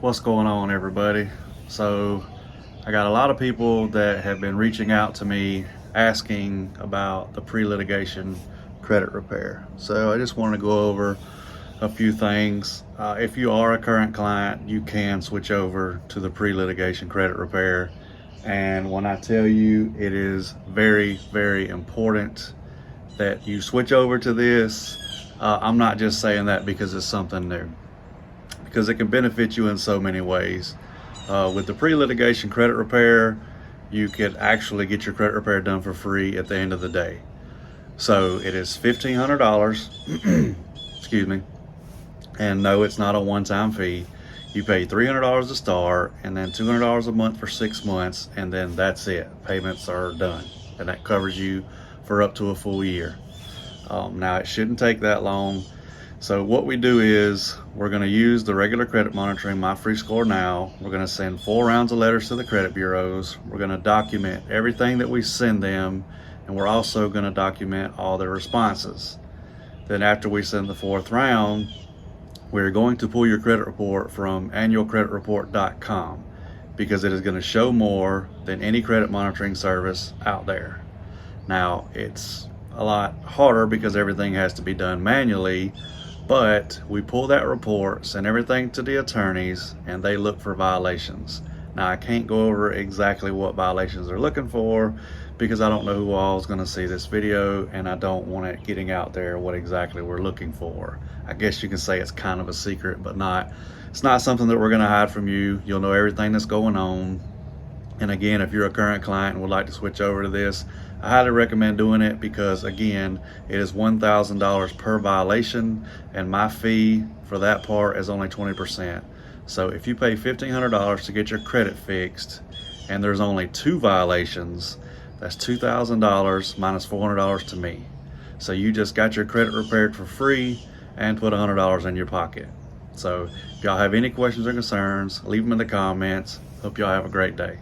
What's going on, everybody? So I got a lot of people that have been reaching out to me asking about the pre-litigation credit repair. So I just want to go over a few things. If you are a current client, you can switch over to the pre-litigation credit repair. And when I tell you, it is very, very important that you switch over to this. I'm not just saying that because it's something new, because it can benefit you in so many ways. With the pre-litigation credit repair, you could actually get your credit repair done for free at the end of the day. So it is $1,500, excuse me, and no, it's not a one-time fee. You pay $300 to start, and then $200 a month for 6 months, and then that's it. Payments are done, and that covers you for up to a full year. Now, it shouldn't take that long. So what we do is we're going to use the regular credit monitoring, My Free Score Now. We're going to send 4 rounds of letters to the credit bureaus. We're going to document everything that we send them, and we're also going to document all their responses. Then after we send the 4th round, we're going to pull your credit report from annualcreditreport.com because it is going to show more than any credit monitoring service out there. Now, it's a lot harder because everything has to be done manually, but we pull that report, send everything to the attorneys, and they look for violations. Now, I can't go over exactly what violations they're looking for because I don't know who all is going to see this video, and I don't want it getting out there what exactly we're looking for. I guess you can say it's kind of a secret, but it's not something that we're going to hide from you. You'll know everything that's going on. And again, if you're a current client and would like to switch over to this, I highly recommend doing it because, again, it is $1,000 per violation, and my fee for that part is only 20%. So if you pay $1,500 to get your credit fixed and there's only 2 violations, that's $2,000 minus $400 to me. So you just got your credit repaired for free and put $100 in your pocket. So if y'all have any questions or concerns, leave them in the comments. Hope y'all have a great day.